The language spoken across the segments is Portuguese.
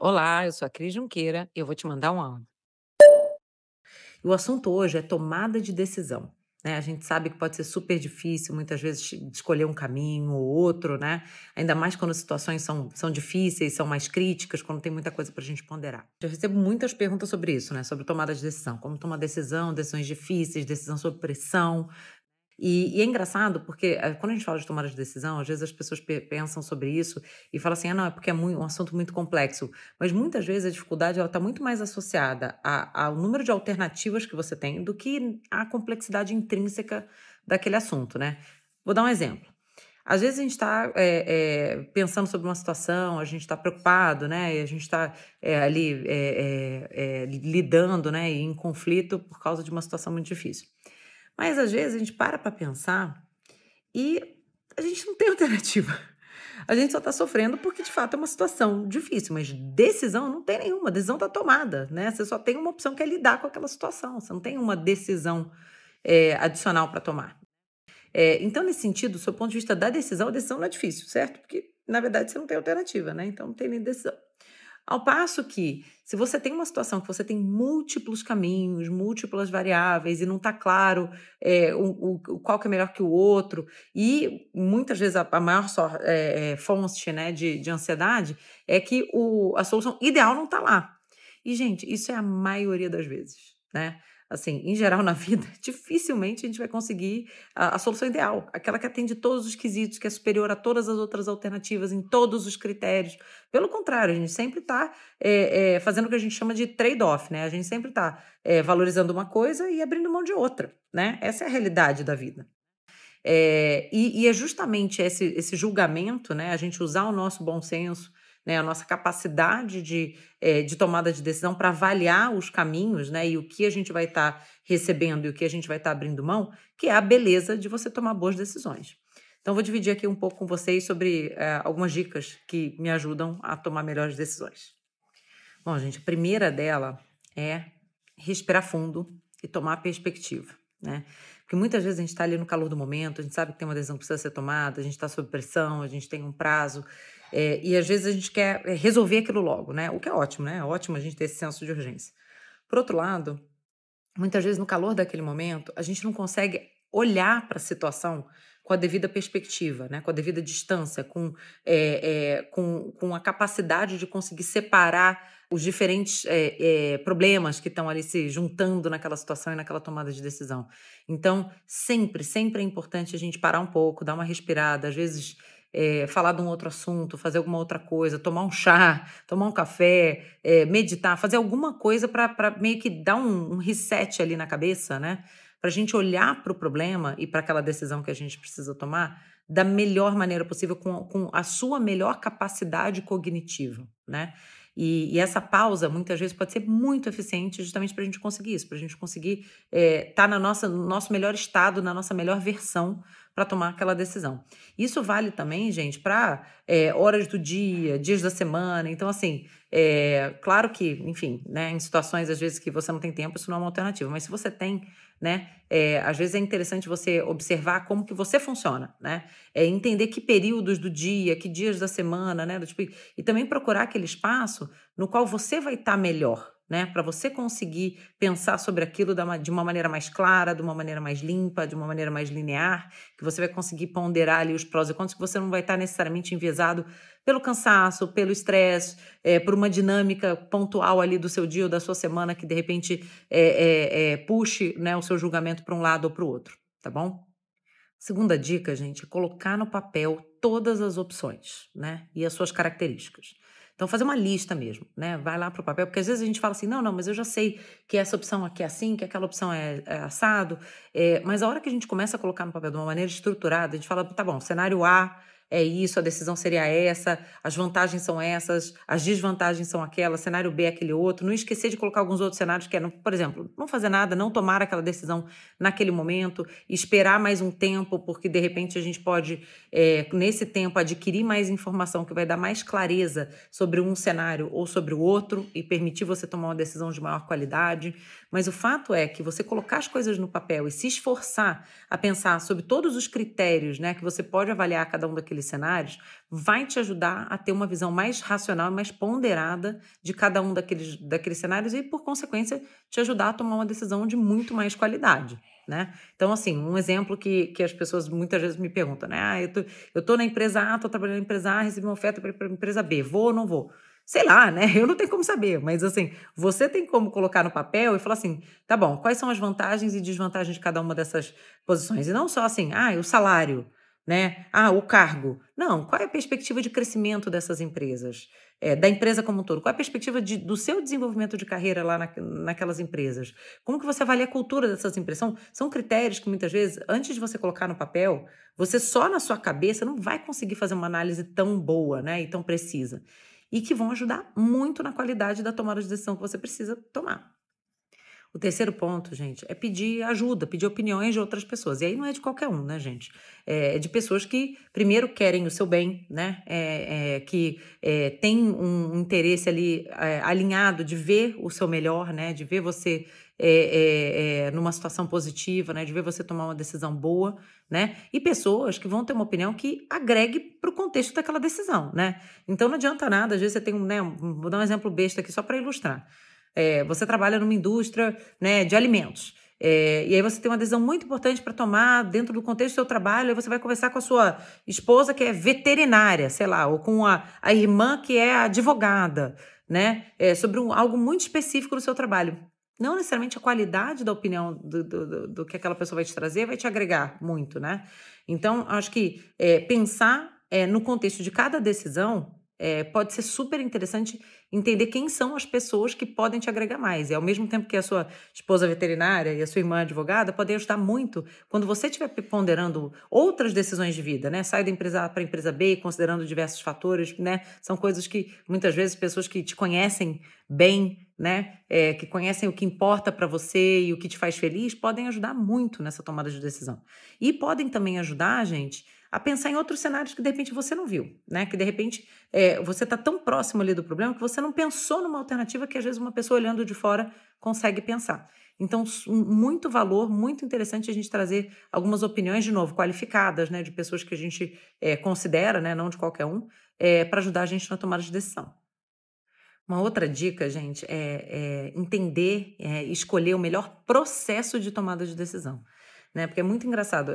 Olá, eu sou a Cris Junqueira e eu vou te mandar um áudio. E o assunto hoje é tomada de decisão, né? A gente sabe que pode ser super difícil, muitas vezes, escolher um caminho ou outro, né? Ainda mais quando as situações são difíceis, são mais críticas, quando tem muita coisa para a gente ponderar. Eu recebo muitas perguntas sobre isso, né? Sobre tomada de decisão, como tomar decisão, decisões difíceis, decisão sob pressão. E é engraçado porque, quando a gente fala de tomada de decisão, às vezes as pessoas pensam sobre isso e falam assim: "Ah, não, é porque é um assunto muito complexo". Mas muitas vezes a dificuldade ela está muito mais associada ao número de alternativas que você tem do que à complexidade intrínseca daquele assunto, né. Vou dar um exemplo. Às vezes a gente está pensando sobre uma situação, a gente está preocupado, né, e a gente está, ali, lidando, né, e em conflito por causa de uma situação muito difícil. Mas às vezes a gente para pensar e a gente não tem alternativa. A gente só está sofrendo porque de fato é uma situação difícil, mas decisão não tem nenhuma, a decisão está tomada, né, você só tem uma opção que é lidar com aquela situação, você não tem uma decisão, adicional para tomar. Então nesse sentido, do seu ponto de vista da decisão, a decisão não é difícil, certo? Porque na verdade você não tem alternativa, né, então não tem nem decisão. Ao passo que, se você tem uma situação que você tem múltiplos caminhos, múltiplas variáveis e não está claro, qual que é melhor que o outro, e muitas vezes a maior fonte, né, de ansiedade é que a solução ideal não está lá. E, gente, isso é a maioria das vezes, né? Assim, em geral na vida, dificilmente a gente vai conseguir a solução ideal, aquela que atende todos os quesitos, que é superior a todas as outras alternativas, em todos os critérios. Pelo contrário, a gente sempre está fazendo o que a gente chama de trade-off, né? A gente sempre está valorizando uma coisa e abrindo mão de outra, né? Essa é a realidade da vida. E é justamente esse julgamento, né? A gente usar o nosso bom senso, né? A nossa capacidade de tomada de decisão para avaliar os caminhos, né? E o que a gente vai estar recebendo e o que a gente vai estar abrindo mão, que é a beleza de você tomar boas decisões. Então, vou dividir aqui um pouco com vocês sobre algumas dicas que me ajudam a tomar melhores decisões. Bom, gente, a primeira dela é respirar fundo e tomar perspectiva, né? Porque muitas vezes a gente está ali no calor do momento, a gente sabe que tem uma decisão que precisa ser tomada, a gente está sob pressão, a gente tem um prazo, e às vezes a gente quer resolver aquilo logo, né? O que é ótimo, né? É ótimo a gente ter esse senso de urgência. Por outro lado, muitas vezes no calor daquele momento, a gente não consegue olhar para a situação com a devida perspectiva, né, com a devida distância, com a capacidade de conseguir separar os diferentes, problemas que estão ali se juntando naquela situação e naquela tomada de decisão. Então, sempre, sempre é importante a gente parar um pouco, dar uma respirada, às vezes, falar de um outro assunto, fazer alguma outra coisa, tomar um chá, tomar um café, meditar, fazer alguma coisa para meio que dar um reset ali na cabeça, né, para a gente olhar para o problema e para aquela decisão que a gente precisa tomar da melhor maneira possível, com a sua melhor capacidade cognitiva, né. E essa pausa, muitas vezes, pode ser muito eficiente justamente para a gente conseguir isso, para a gente conseguir estar no nosso melhor estado, na nossa melhor versão para tomar aquela decisão. Isso vale também, gente, para horas do dia, dias da semana. Então, assim, claro que, enfim, né, em situações às vezes que você não tem tempo, isso não é uma alternativa. Mas se você tem, né, às vezes é interessante você observar como que você funciona, né? Entender que períodos do dia, que dias da semana, né? Tipo, e também procurar aquele espaço no qual você vai estar melhor, né? Para você conseguir pensar sobre aquilo de uma maneira mais clara, de uma maneira mais limpa, de uma maneira mais linear, que você vai conseguir ponderar ali os prós e contras, que você não vai estar necessariamente enviesado pelo cansaço, pelo estresse, por uma dinâmica pontual ali do seu dia ou da sua semana que de repente puxe, né, o seu julgamento para um lado ou para o outro, tá bom? Segunda dica, gente, é colocar no papel todas as opções, né, e as suas características. Então fazer uma lista mesmo, né, vai lá para o papel, porque às vezes a gente fala assim: "Não, não, mas eu já sei que essa opção aqui é assim, que aquela opção é assado", mas a hora que a gente começa a colocar no papel de uma maneira estruturada, a gente fala: "Tá bom, cenário A é isso, a decisão seria essa, as vantagens são essas, as desvantagens são aquelas, cenário B é aquele outro", não esquecer de colocar alguns outros cenários que é, por exemplo, não fazer nada, não tomar aquela decisão naquele momento, esperar mais um tempo, porque de repente a gente pode, nesse tempo, adquirir mais informação que vai dar mais clareza sobre um cenário ou sobre o outro e permitir você tomar uma decisão de maior qualidade. Mas o fato é que você colocar as coisas no papel e se esforçar a pensar sobre todos os critérios, né, que você pode avaliar cada um daqueles daqueles cenários, vai te ajudar a ter uma visão mais racional e mais ponderada de cada um daqueles cenários e, por consequência, te ajudar a tomar uma decisão de muito mais qualidade, né? Então, assim, um exemplo que as pessoas muitas vezes me perguntam, né? Eu tô na empresa A, tô trabalhando na empresa A, recebi uma oferta para a empresa B, vou ou não vou? Sei lá, né? Eu não tenho como saber, mas assim, você tem como colocar no papel e falar assim, tá bom, quais são as vantagens e desvantagens de cada uma dessas posições? E não só assim, o salário, né? O cargo. Não, qual é a perspectiva de crescimento dessas empresas? Da empresa como um todo? Qual é a perspectiva do seu desenvolvimento de carreira lá naquelas empresas? Como que você avalia a cultura dessas empresas? São critérios que muitas vezes, antes de você colocar no papel, você só na sua cabeça não vai conseguir fazer uma análise tão boa, né, e tão precisa. E que vão ajudar muito na qualidade da tomada de decisão que você precisa tomar. O terceiro ponto, gente, é pedir ajuda, pedir opiniões de outras pessoas. E aí não é de qualquer um, né, gente? É de pessoas que, primeiro, querem o seu bem, né? Que têm um interesse ali alinhado de ver o seu melhor, né? De ver você numa situação positiva, né? De ver você tomar uma decisão boa, né? E pessoas que vão ter uma opinião que agregue para o contexto daquela decisão, né? Então não adianta nada, às vezes você tem vou dar um exemplo besta aqui só para ilustrar. Você trabalha numa indústria, né, de alimentos. E aí você tem uma decisão muito importante para tomar dentro do contexto do seu trabalho, aí você vai conversar com a sua esposa que é veterinária, sei lá, ou com a irmã que é advogada, né, sobre algo muito específico do seu trabalho. Não necessariamente a qualidade da opinião do que aquela pessoa vai te trazer vai te agregar muito, né? Então, acho que pensar no contexto de cada decisão pode ser super interessante entender quem são as pessoas que podem te agregar mais. E ao mesmo tempo que a sua esposa veterinária e a sua irmã advogada podem ajudar muito quando você estiver ponderando outras decisões de vida, né? Sai da empresa A para a empresa B, considerando diversos fatores, né? São coisas que muitas vezes pessoas que te conhecem bem, né? Que conhecem o que importa para você e o que te faz feliz, podem ajudar muito nessa tomada de decisão. E podem também ajudar, gente, a pensar em outros cenários que de repente você não viu, né? Que de repente você está tão próximo ali do problema que você não pensou numa alternativa que às vezes uma pessoa olhando de fora consegue pensar. Então, muito valor, muito interessante a gente trazer algumas opiniões, de novo, qualificadas, né? De pessoas que a gente considera, né? Não de qualquer um, para ajudar a gente na tomada de decisão. Uma outra dica, gente, é entender e escolher o melhor processo de tomada de decisão, né? Porque é muito engraçado.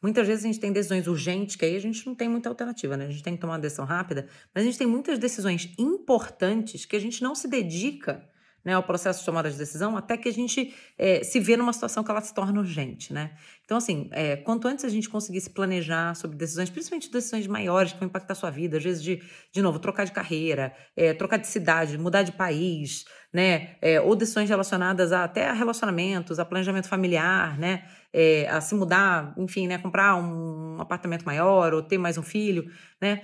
Muitas vezes a gente tem decisões urgentes, que aí a gente não tem muita alternativa, né? A gente tem que tomar uma decisão rápida, mas a gente tem muitas decisões importantes que a gente não se dedica, né, ao processo de tomada de decisão até que a gente se vê numa situação que ela se torna urgente, né? Então, assim, quanto antes a gente conseguir se planejar sobre decisões, principalmente decisões maiores que vão impactar a sua vida, às vezes de novo, trocar de carreira, trocar de cidade, mudar de país, né? Ou decisões relacionadas até a relacionamentos, a planejamento familiar, né? A se mudar, enfim, né? Comprar um apartamento maior ou ter mais um filho, né?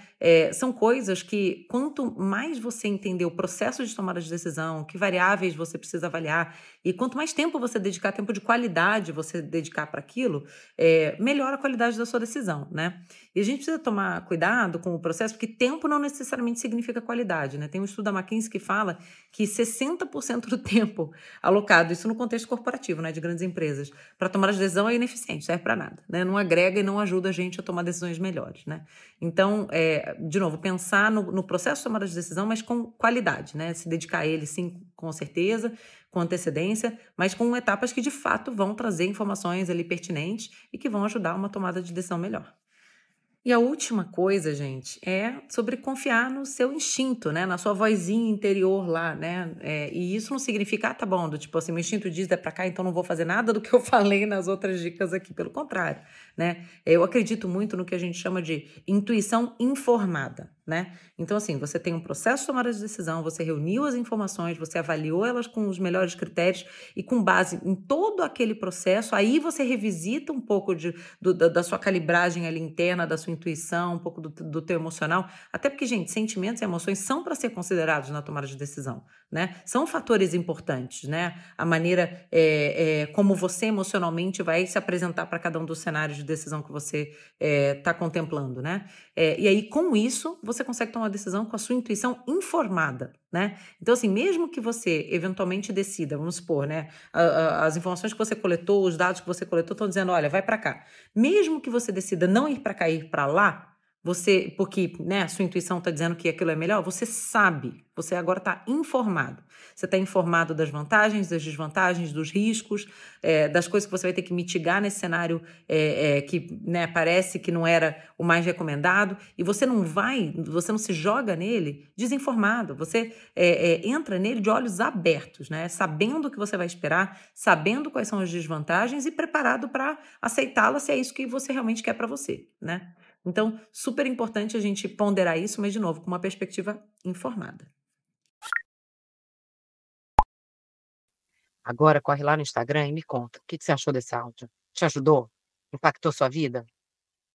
São coisas que, quanto mais você entender o processo de tomada de decisão, que variáveis você precisa avaliar, e quanto mais tempo você dedicar, tempo de qualidade você dedicar para aquilo, melhor a qualidade da sua decisão, né? E a gente precisa tomar cuidado com o processo, porque tempo não necessariamente significa qualidade, né? Tem um estudo da McKinsey que fala que 60% do tempo alocado, isso no contexto corporativo, né, de grandes empresas, para tomar as decisões é ineficiente, serve para nada, né? Não agrega e não ajuda a gente a tomar decisões melhores, né? Então, de novo, pensar no processo de tomada de decisão, mas com qualidade, né? Se dedicar a ele, sim, com certeza, com antecedência, mas com etapas que de fato vão trazer informações ali pertinentes e que vão ajudar uma tomada de decisão melhor. E a última coisa, gente, é sobre confiar no seu instinto, né? Na sua vozinha interior lá, né? E isso não significa, tá bom, do tipo assim, meu instinto diz é pra cá, então não vou fazer nada do que eu falei nas outras dicas aqui. Pelo contrário, né? Eu acredito muito no que a gente chama de intuição informada, né? Então, assim, você tem um processo de tomada de decisão, você reuniu as informações, você avaliou elas com os melhores critérios e com base em todo aquele processo, aí você revisita um pouco da sua calibragem ali interna, da sua intuição, um pouco do teu emocional, até porque, gente, sentimentos e emoções são para ser considerados na tomada de decisão, né? São fatores importantes, né? A maneira como você emocionalmente vai se apresentar para cada um dos cenários de decisão que você está contemplando, né? E aí, com isso, você consegue tomar uma decisão com a sua intuição informada, né? Então, assim, mesmo que você eventualmente decida, vamos supor, né? As informações que você coletou, os dados que você coletou estão dizendo, olha, vai para cá. Mesmo que você decida não ir para cá, ir para lá, você porque, né, a sua intuição está dizendo que aquilo é melhor, você sabe, você agora está informado. Você está informado das vantagens, das desvantagens, dos riscos, das coisas que você vai ter que mitigar nesse cenário, que, né, parece que não era o mais recomendado, e você não se joga nele desinformado, você, entra nele de olhos abertos, né, sabendo o que você vai esperar, sabendo quais são as desvantagens e preparado para aceitá-las se é isso que você realmente quer para você, né. Então, super importante a gente ponderar isso, mas de novo, com uma perspectiva informada. Agora corre lá no Instagram e me conta, o que que você achou desse áudio? Te ajudou? Impactou sua vida?